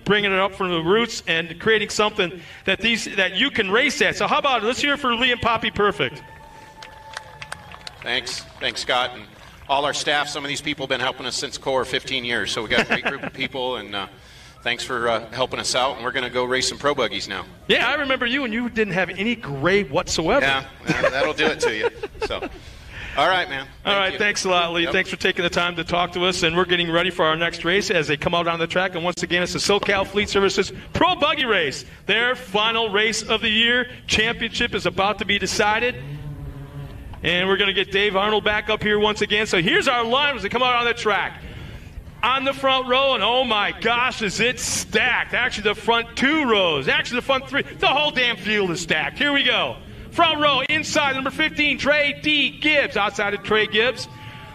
bringing it up from the roots and creating something that you can race at. So how about it? Let's hear it for Lee and Poppy Perfect. Thanks, Scott, and all our staff. Some of these people have been helping us since core 15 years, so we got a great group of people, and thanks for helping us out. And we're going to go race some pro buggies now. Yeah, I remember you, and you didn't have any gray whatsoever. Yeah, that'll do it to you. So, all right, man. All right, thanks a lot, Lee. Yep. Thanks for taking the time to talk to us, and we're getting ready for our next race as they come out on the track. And once again, it's the SoCal Fleet Services Pro Buggy Race. Their final race of the year. Championship is about to be decided. And we're going to get Dave Arnold back up here once again. So here's our line as they come out on the track. On the front row, and oh my gosh, is it stacked. Actually, the front 2 rows. Actually, the front 3. The whole damn field is stacked. Here we go. Front row, inside, number 15, Trey D. Gibbs. Outside of Trey Gibbs,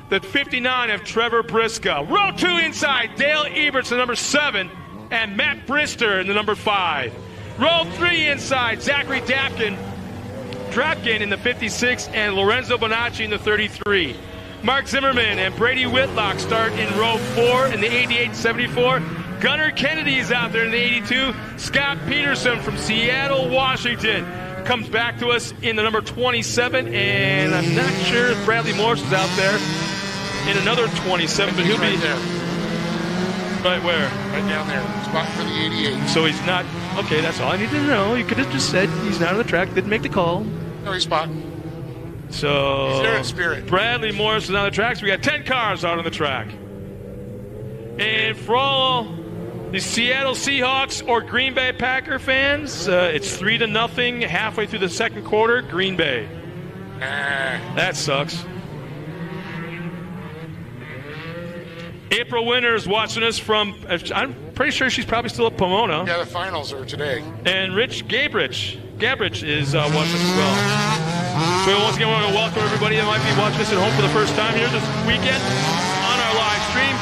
the 59 of Trevor Briscoe. Row 2 inside, Dale Eberts, the number 7, and Matt Brister in the number 5. Row 3 inside, Zachary Drapkin in the 56, and Lorenzo Bonacci in the 33. Mark Zimmerman and Brady Whitlock start in row 4 in the 88-74. Gunnar Kennedy is out there in the 82. Scott Peterson from Seattle, Washington comes back to us in the number 27, and I'm not sure if Bradley Morris is out there in another 27, but he'll be there. Right where? Right down there. Spot for the 88. So he's not. Okay, that's all I need to know. You could have just said he's not on the track, didn't make the call. No, he's spotting. So he's there in spirit. Bradley Morris is on the track, so we got 10 cars out on the track. And for all the Seattle Seahawks or Green Bay Packer fans, it's 3-0 halfway through the second quarter, Green Bay. That sucks. April Winter is watching us from, I'm pretty sure she's probably still at Pomona. Yeah, the finals are today. And Rich Gabrich is watching us as well. So once again, we want to welcome everybody that might be watching us at home for the first time here this weekend on our live stream.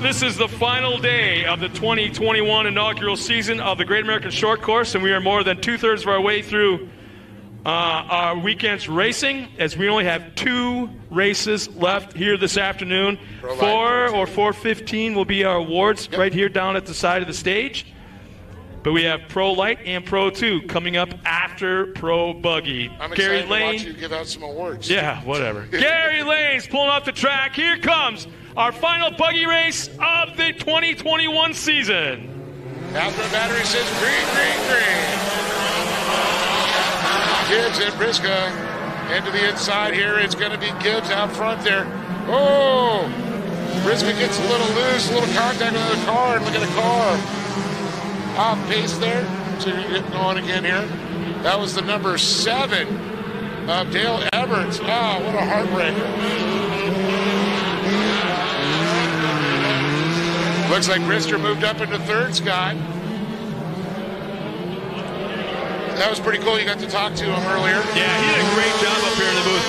This is the final day of the 2021 inaugural season of the Great American Short Course, and we are more than 2/3 of our way through our weekend's racing, as we only have 2 races left here this afternoon. 4 or 4:15 will be our awards right here down at the side of the stage. But we have Pro Light and Pro 2 coming up after Pro Buggy. I'm Gary excited Lane. to watch you give out some awards. Yeah, whatever. Gary Lane's pulling off the track. Here comes our final buggy race of the 2021 season. After the battery says green, green, green. Gibbs and Briscoe into the inside here. It's going to be Gibbs out front there. Oh! Briscoe gets a little loose, a little contact with the car, and look at the car. Off pace there. So you're getting on again here. That was the number 7 of Dale Eberts. Oh, what a heartbreaker. Looks like Brister moved up into 3rd, Scott. That was pretty cool. You got to talk to him earlier. Yeah, he did a great job up here in the booth.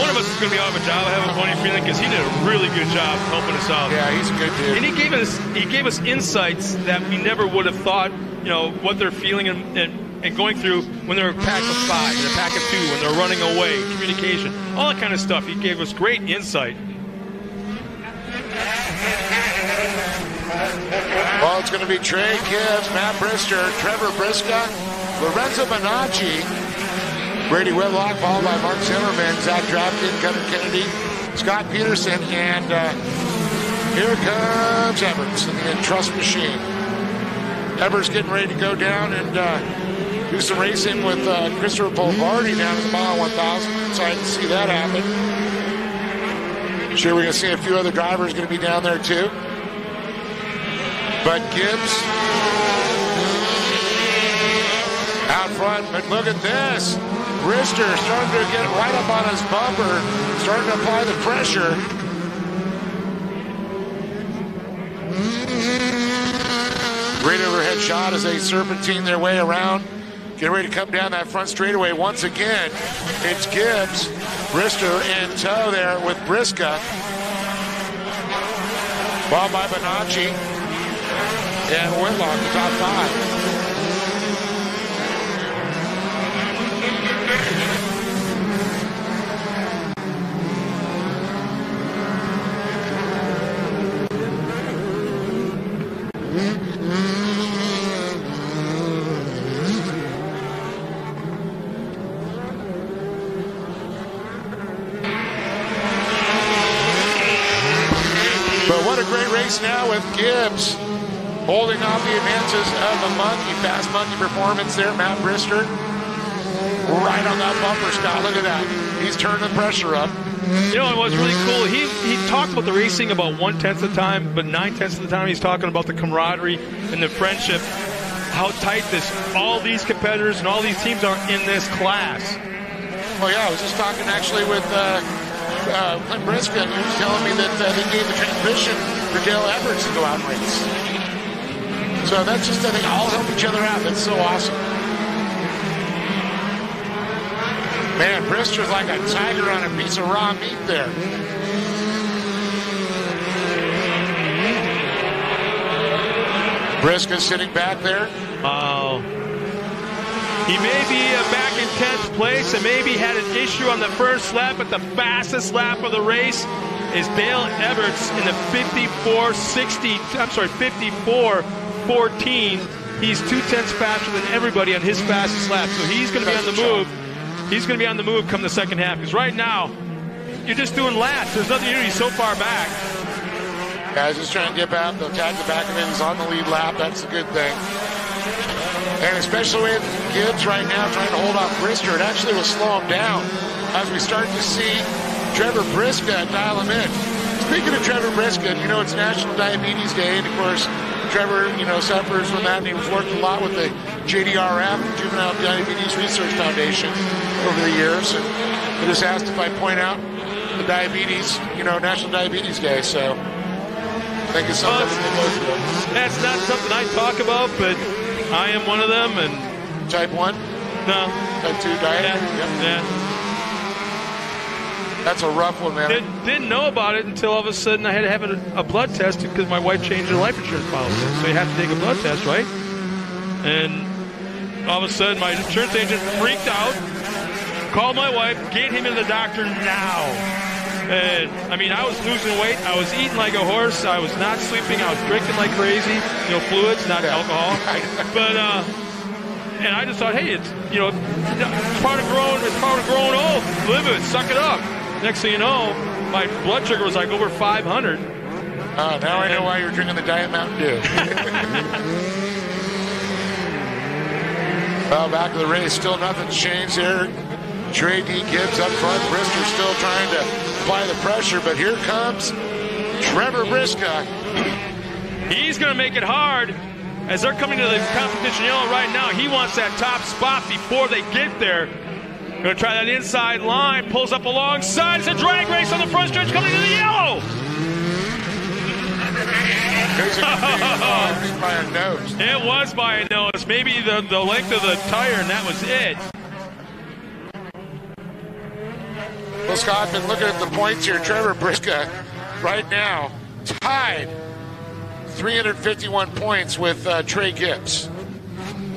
One of us is going to be out of a job. I have a funny feeling because he did a really good job helping us out. Yeah, he's a good dude. And he gave us insights that we never would have thought. You know what they're feeling and going through when they're a pack of 5, and a pack of 2, when they're running away, communication, all that kind of stuff. He gave us great insight. Well, it's going to be Trey Gibbs, Matt Brister, Trevor Briscoe, Lorenzo Bonacci, Brady Whitlock, followed by Mark Zimmerman, Zach Drapkin, Gunnar Kennedy, Scott Peterson, and here comes Eberts in the Trust Machine. Eberts getting ready to go down and do some racing with Christopher Polvardi down at the mile 1,000. Excited to see that happen. Sure, we're going to see a few other drivers going to be down there too. But Gibbs out front, but look at this. Brister starting to get right up on his bumper, starting to apply the pressure. Great overhead shot as they serpentine their way around. Getting ready to come down that front straightaway once again. It's Gibbs, Brister in tow there with Briscoe. Followed by Bonacci and Whitlock, the top 5. race now with Gibbs holding off the advances of the monkey. Fast monkey performance there, Matt Brister. Right on that bumper, Scott. Look at that. He's turning the pressure up. You know, it was really cool. He talked about the racing about 1/10 of the time, but 9/10 of the time he's talking about the camaraderie and the friendship, how tight all these competitors and all these teams are in this class. Well, yeah, I was just talking actually with Clint Briscoe. He was telling me that they gave the transmission for Dale Everts to go out and race. So that's just, I think, all help each other out. That's so awesome. Man, Brister's like a tiger on a piece of raw meat there. Briscoe sitting back there. Oh. He may be back in 10th place and maybe had an issue on the first lap, but the fastest lap of the race is Dale Everts in the 54:14. He's 2/10 faster than everybody on his fastest lap, so he's going to be on the move. He's going to be on the move come the second half, because right now, you're just doing laps. There's nothing to do. He's so far back. Guys just trying to get back. They'll tag the back of him. He's on the lead lap. That's a good thing. And especially with Gibbs right now trying to hold off Brister, it actually will slow him down as we start to see Trevor Briscoe dial him in. Speaking of Trevor Briscoe, you know, it's National Diabetes Day, and of course, Trevor, you know, suffers from that, and he was working a lot with the JDRF, Juvenile Diabetes Research Foundation, over the years. And he just asked if I point out the diabetes, you know, National Diabetes Day. So I think it's something they both do. That's not something I talk about, but I am one of them. And Type 1? No. Type 2 diet? Yeah. That's a rough one, man. Didn't know about it until all of a sudden I had to have a blood test because my wife changed her life insurance policy. So you have to take a blood test, right? And all of a sudden my insurance agent freaked out, called my wife, get him to the doctor now. And, I mean, I was losing weight. I was eating like a horse. I was not sleeping. I was drinking like crazy. You know, fluids, not alcohol. But, and I just thought, hey, it's, you know, it's part of growing old. Live it, suck it up. Next thing you know, my blood sugar was like over 500. Now I know why you were drinking the Diet Mountain Dew. Well, back of the race, still nothing's changed here. Trey D. Gibbs up front. Brister still trying to apply the pressure, but here comes Trevor Briscoe. He's going to make it hard as they're coming to the competition yellow right now. He wants that top spot before they get there. Going to try that inside line, pulls up alongside. It's a drag race on the front stretch coming to the yellow. By a nose. It was by a nose. Maybe the length of the tire, and that was it. Well, Scott, been looking at the points here. Trevor Briscoe right now tied 351 points with Trey Gibbs.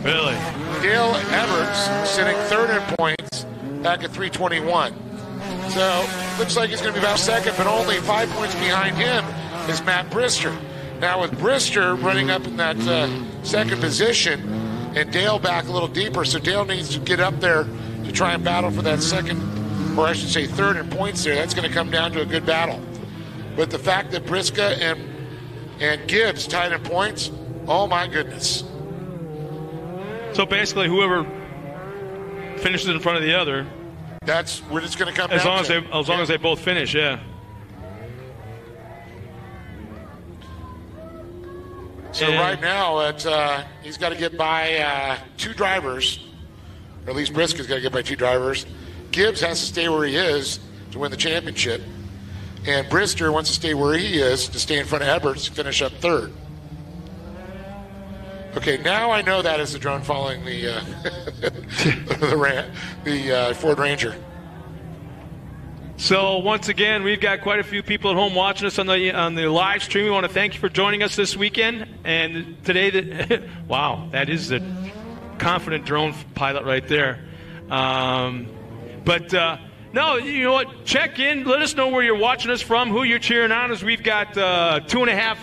Really? Dale Everts sitting third in points back at 321. So looks like he's going to be about second, but only 5 points behind him is Matt Brister. Now with Brister running up in that second position and Dale back a little deeper, so Dale needs to get up there to try and battle for that second, or I should say third in points there. That's going to come down to a good battle. But the fact that Briscoe and Gibbs tied in points, oh my goodness. So basically whoever finishes in front of the other, that's what it's going to come down to. As long as they both finish, yeah. So right now, he's got to get by two drivers, or at least Briscoe's got to get by two drivers. Gibbs has to stay where he is to win the championship, and Brister wants to stay where he is to stay in front of Everts to finish up third. Okay, now I know that is the drone following the the Ford Ranger. So once again, we've got quite a few people at home watching us on the live stream. We want to thank you for joining us this weekend. And today, wow, that is the confident drone pilot right there. No, you know what? Check in. Let us know where you're watching us from, who you're cheering on, as we've got 2.5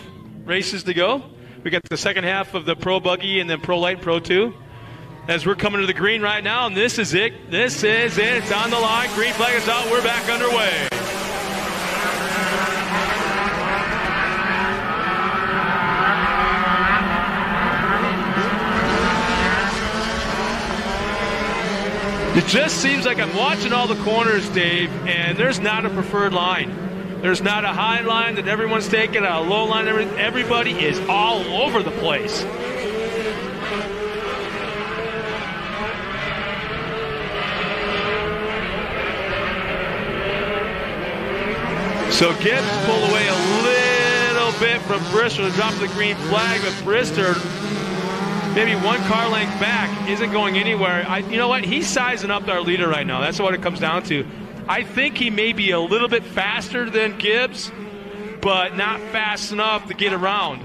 races to go. We got the second half of the Pro Buggy and then Pro Light, Pro 2. As we're coming to the green right now, and this is it. This is it. It's on the line. Green flag is out. We're back underway. It just seems like I'm watching all the corners, Dave, and there's not a preferred line. There's not a high line that everyone's taking, a low line. Everybody is all over the place. So Gibbs pulled away a little bit from Brister to drop the green flag, but Brister, maybe one car length back, isn't going anywhere. You know what? He's sizing up our leader right now. That's what it comes down to. I think he may be a little bit faster than Gibbs, but not fast enough to get around.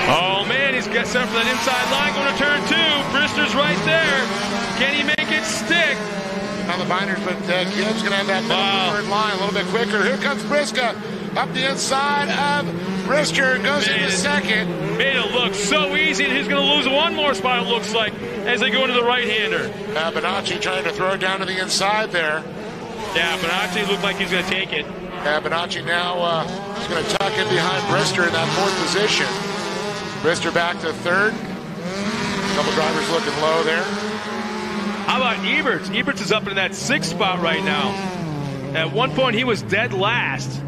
Oh, man, he's got set for that inside line going to turn 2. Brister's right there. Can he make it stick? On the binders, but Gibbs going to have that middle third line a little bit quicker. Here comes Brisca up the inside of Brister. Goes into second. Made it look so easy, and he's going to lose one more spot, it looks like, as they go into the right-hander. Bonacci trying to throw it down to the inside there. Yeah, Bonacci looked like he's going to take it. Bonacci now is going to tuck in behind Brister in that 4th position. Brister back to 3rd. A couple drivers looking low there. How about Eberts? Eberts is up in that 6th spot right now. At one point, he was dead last.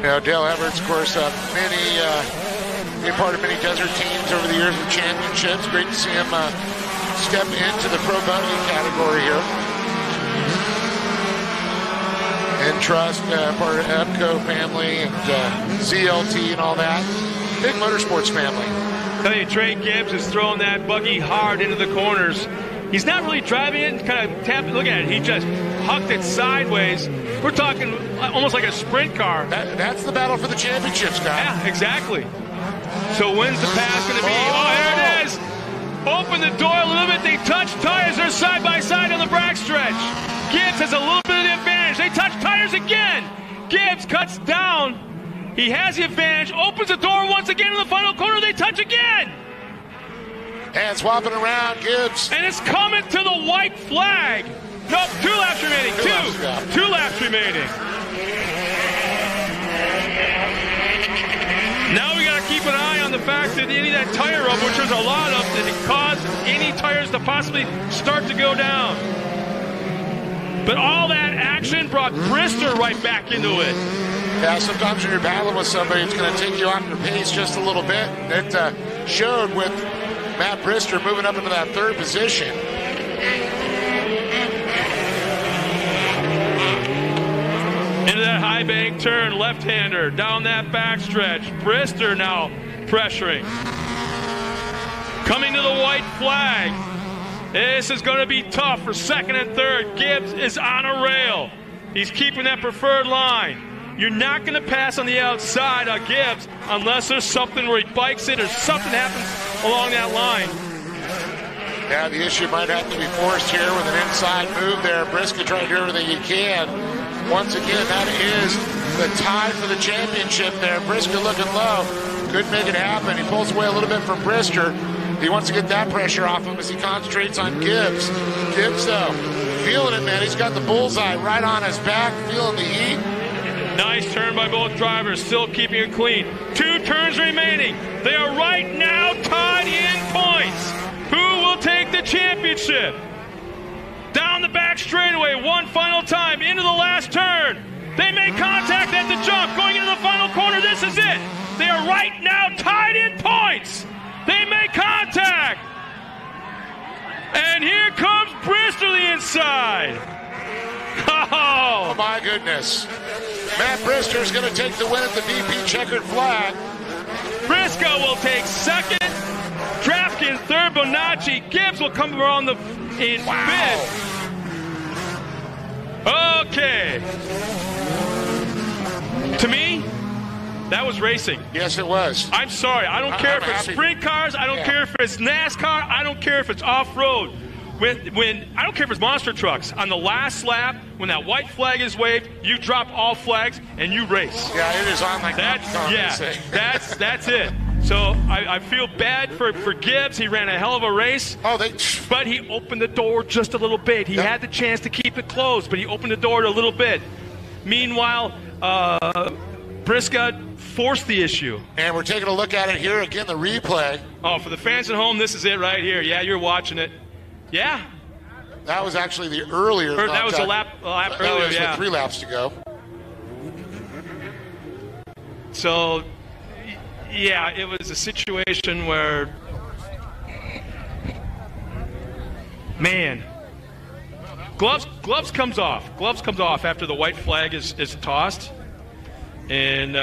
Dale Everts, of course, been part of many desert teams over the years with championships. Great to see him step into the pro buggy category here. Entrust, part of EPCO family and ZLT and all that. Big motorsports family. I tell you, Trey Gibbs is throwing that buggy hard into the corners. He's not really driving it, kind of tapping. Look at it. He just hucked it sideways. We're talking almost like a sprint car. That's the battle for the championship, Scott. Yeah, exactly. So when's the pass going to be? Oh, there it is. Open the door a little bit. They touch tires. They're side by side on the backstretch. Gibbs has a little bit of the advantage. They touch tires again. Gibbs cuts down. He has the advantage. Opens the door once again in the final corner. They touch again. And swapping around, Gibbs. And it's coming to the white flag. Nope, 2 laps remaining. Two laps remaining. Now we got to keep an eye on the fact that any of that tire rub, which there's a lot of, that it caused any tires to possibly start to go down. But all that action brought Brister right back into it. Yeah, sometimes when you're battling with somebody, it's going to take you off your pace just a little bit. It showed with Matt Brister moving up into that 3rd position. Into that high bank turn, left-hander, down that backstretch. Brister now pressuring. Coming to the white flag. This is going to be tough for 2nd and 3rd. Gibbs is on a rail. He's keeping that preferred line. You're not going to pass on the outside of Gibbs unless there's something where he bikes it or something happens along that line. Yeah, the issue might have to be forced here with an inside move there. Brisca trying to do everything he can. Once again, that is the tie for the championship there. Brisca looking low. Couldn't make it happen. He pulls away a little bit from Brister. He wants to get that pressure off him as he concentrates on Gibbs. Gibbs, though, feeling it, man. He's got the bullseye right on his back, feeling the heat. Nice turn by both drivers, still keeping it clean. 2 turns remaining. They are right now tied in points. Who will take the championship? Down the back straightaway, one final time, into the last turn. They make contact at the jump, going into the final corner. This is it. They are right now tied in points. They make contact. And here comes Brister to the inside. Oh, my goodness. Matt Brister's going to take the win at the VP checkered flag. Briscoe will take 2nd. Drafkin 3rd. Bonacci. Gibbs will come around in 5th. Okay. To me, that was racing. Yes, it was. I'm sorry. I don't care if it's sprint cars. I don't care if it's NASCAR. I don't care if it's off-road. When I don't care if it's monster trucks. On the last lap, when that white flag is waved, you drop all flags and you race. Yeah, it is on like that's that. yeah. That's it. So I feel bad for Gibbs. He ran a hell of a race. But he opened the door just a little bit. He had the chance to keep it closed, but he opened the door a little bit. Meanwhile, Brisca forced the issue. And we're taking a look at it here again, the replay. Oh, for the fans at home, this is it right here. Yeah, you're watching it. Yeah. That was actually the earlier. That was a lap earlier, with 3 laps to go. So, yeah, it was a situation where, man, gloves comes off. Gloves comes off after the white flag is tossed. And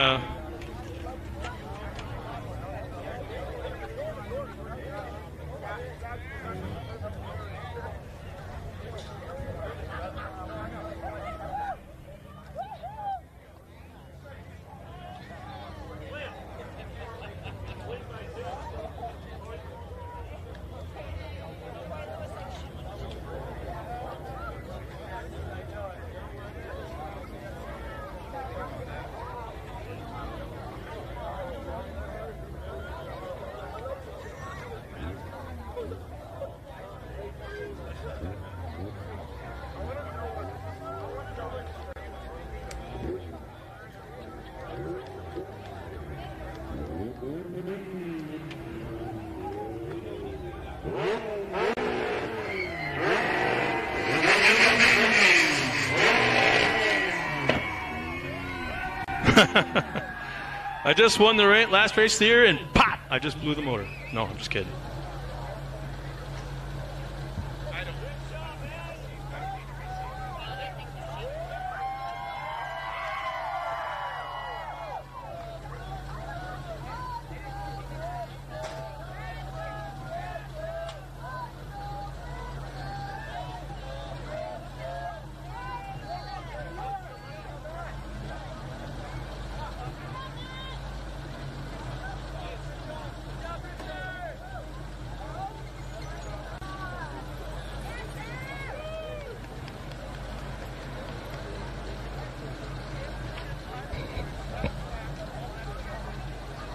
I just won the last race of the year, and pop! I just blew the motor. No, I'm just kidding.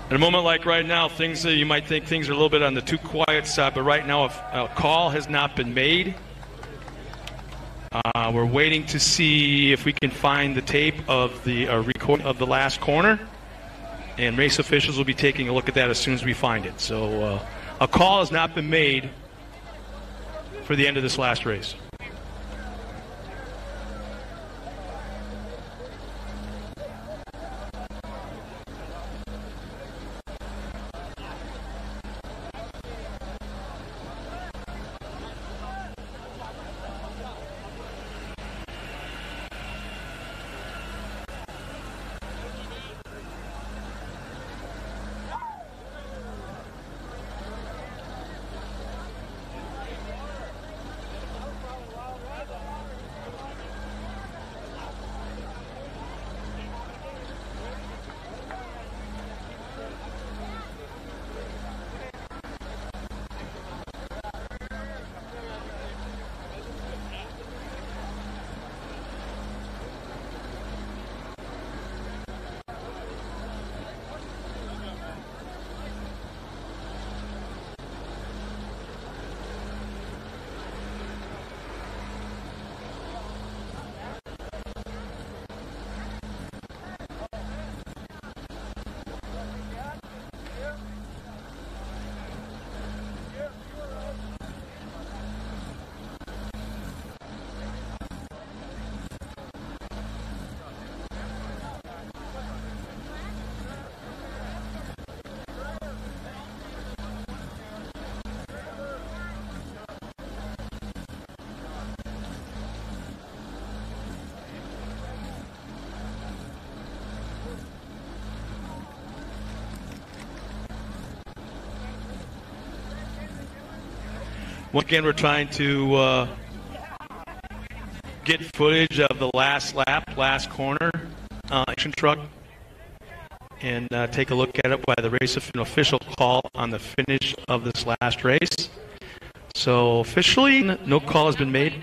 At a moment like right now, things you might think things are a little bit on the too quiet side, but right now a call has not been made. We're waiting to see if we can find the tape of the recording of the last corner, and race officials will be taking a look at that as soon as we find it. So a call has not been made for the end of this last race. Once again, we're trying to get footage of the last lap, last corner, action truck, and take a look at it by the race official call on the finish of this last race. So officially, no call has been made.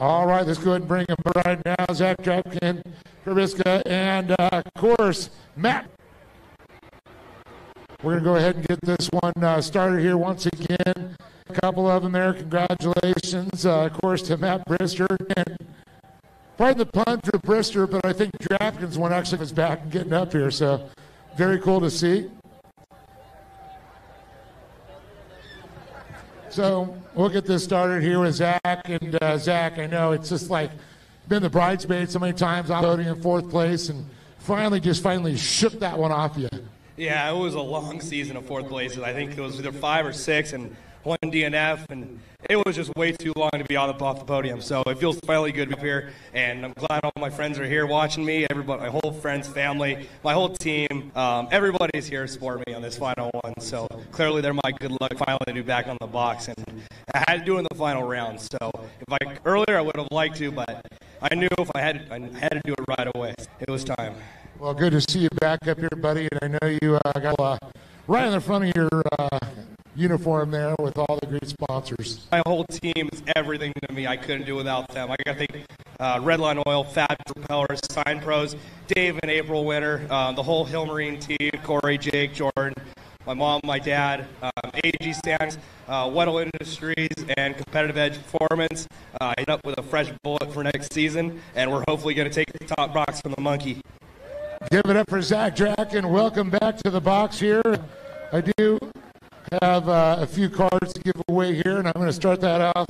All right, let's go ahead and bring him right now. Zach Drapkin, Briska, and of course, Matt. We're going to go ahead and get this one started here once again. A couple of them there. Congratulations, of course, to Matt Brister. And pardon the pun for Brister, but I think Drapkin's one actually was back and getting up here, so very cool to see. So we'll get this started here with Zach. And Zach, I know it's just like been the bridesmaid so many times, voting in fourth place, and finally shook that one off you. Yeah, it was a long season of fourth place. I think it was either 5 or 6 and 1 DNF, and it was just way too long to be off the podium. So it feels finally good to be here, and I'm glad all my friends are here watching me. Everybody, my whole friends, family, my whole team, everybody's here to support me on this final one. So clearly they're my good luck finally to be back on the box, and I had to do it in the final round. So earlier I would have liked to, but I knew if I had to do it right away. It was time. Well, good to see you back up here, buddy. And I know you got right in the front of your uniform there with all the great sponsors. My whole team is everything to me. I couldn't do without them. I got to thank Redline Oil, Fab Propellers, Sign Pros, Dave and April Winter, the whole Hill Marine team, Corey, Jake, Jordan, my mom, my dad, AG Stands, Weddle Industries, and Competitive Edge Performance. I ended up with a fresh bullet for next season, and we're hopefully going to take the top box from the Monkey. Give it up for Zach Drapkin. Welcome back to the box here. I do have a few cards to give away here, and I'm going to start that off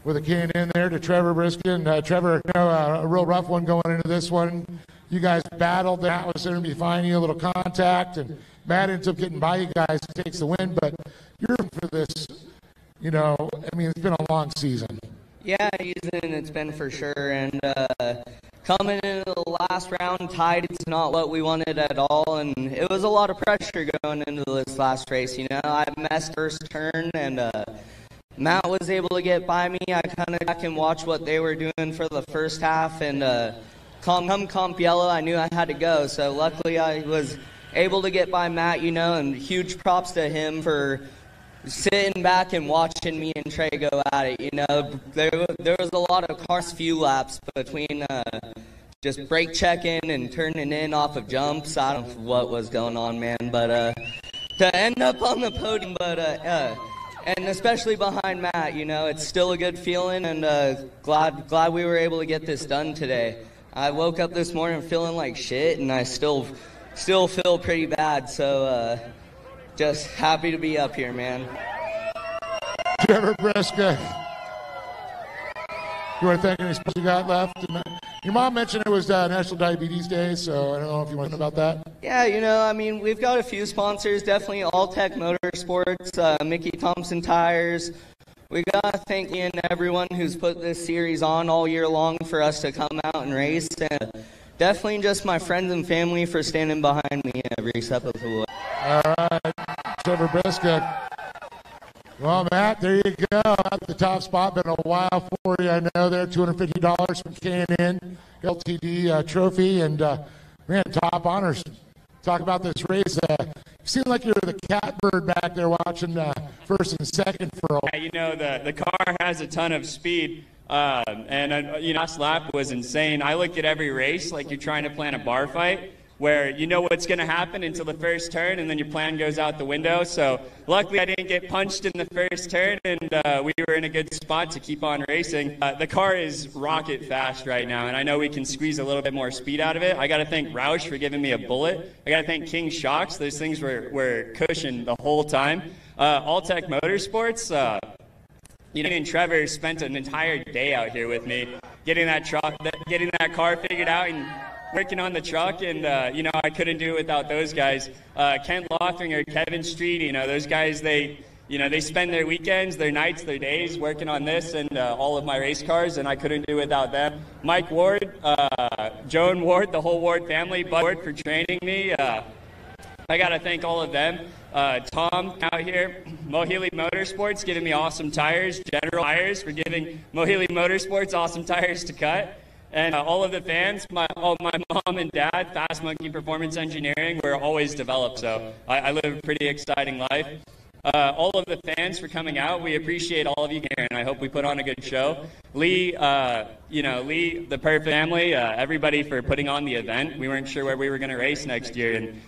with a K&N there to Trevor Briskin. Trevor, a real rough one going into this one. You guys battled. That was going to be finding a little contact, and Matt ends up getting by you guys, takes the win. But you're for this, it's been a long season. Yeah, it's been for sure. And coming into the last round tied, it's not what we wanted at all. And it was a lot of pressure going into this last race. I messed first turn, and Matt was able to get by me. I kind of back and watch what they were doing for the first half. And come comp yellow, I knew I had to go. So luckily I was able to get by Matt, and huge props to him for sitting back and watching me and Trey go at it. There was a lot of cars, few laps between just brake checking and turning in off of jumps. I don't know what was going on, man, but to end up on the podium, and especially behind Matt, it's still a good feeling, and glad we were able to get this done today. I woke up this morning feeling like shit, and I still feel pretty bad, so just happy to be up here, man. Trevor Briska, you want to thank any sponsors you got left? Your mom mentioned it was National Diabetes Day, so I don't know if you want to know about that. Yeah, we've got a few sponsors, definitely Alltech Motorsports, Mickey Thompson Tires. We got to thank Ian and everyone who's put this series on all year long for us to come out and race. And definitely just my friends and family for standing behind me every step of the way. All right, Trevor Briska. Well, Matt, there you go. At the top spot, been a while for you. I know there, $250 from K&N LTD trophy, and man, top honors. Talk about this race. You seem like you're the catbird back there watching first and second for a while. Yeah, the car has a ton of speed. Last lap was insane. I looked at every race like you're trying to plan a bar fight, where you know what's going to happen until the first turn, and then your plan goes out the window. So luckily I didn't get punched in the first turn, and we were in a good spot to keep on racing. The car is rocket fast right now, and I know we can squeeze a little bit more speed out of it. I got to thank Roush for giving me a bullet. I got to thank King Shocks. Those things were cushioned the whole time. Alltech Motorsports, Ian and Trevor spent an entire day out here with me, getting that car figured out and working on the truck, and I couldn't do it without those guys. Kent Lothringer, Kevin Street, those guys, they spend their weekends, their nights, their days working on this and all of my race cars, and I couldn't do it without them. Mike Ward, Joan Ward, the whole Ward family, Bud Ward for training me. I got to thank all of them. Tom out here, Mohili Motorsports, giving me awesome tires. General Tires for giving Mohili Motorsports awesome tires to cut. And all of the fans, my mom and dad, Fast Monkey Performance Engineering, we're always developed. So I live a pretty exciting life. all of the fans for coming out. We appreciate all of you here, and I hope we put on a good show. Lee, Lee, the Perfect family, everybody for putting on the event. We weren't sure where we were going to race next year, and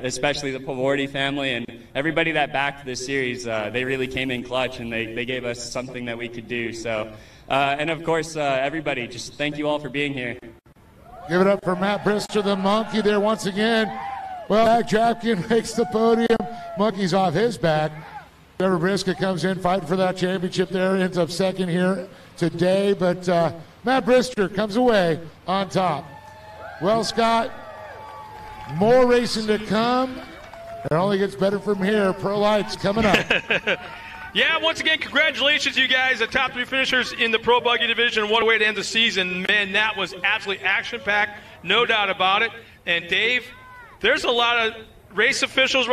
especially the Pavordi family and everybody that backed this series. They really came in clutch, and they gave us something that we could do. So, and of course, everybody, just thank you all for being here. Give it up for Matt Brister, the monkey there once again. Well, Zach Drapkin makes the podium. Monkey's off his back. Trevor Briska comes in, fighting for that championship there. Ends up second here today. But Matt Brister comes away on top. Well, Scott, more racing to come. It only gets better from here. Pro Lights coming up. Yeah, once again, congratulations, you guys, the top 3 finishers in the Pro Buggy division. What a way to end the season. Man, that was absolutely action-packed, no doubt about it. And Dave, there's a lot of race officials right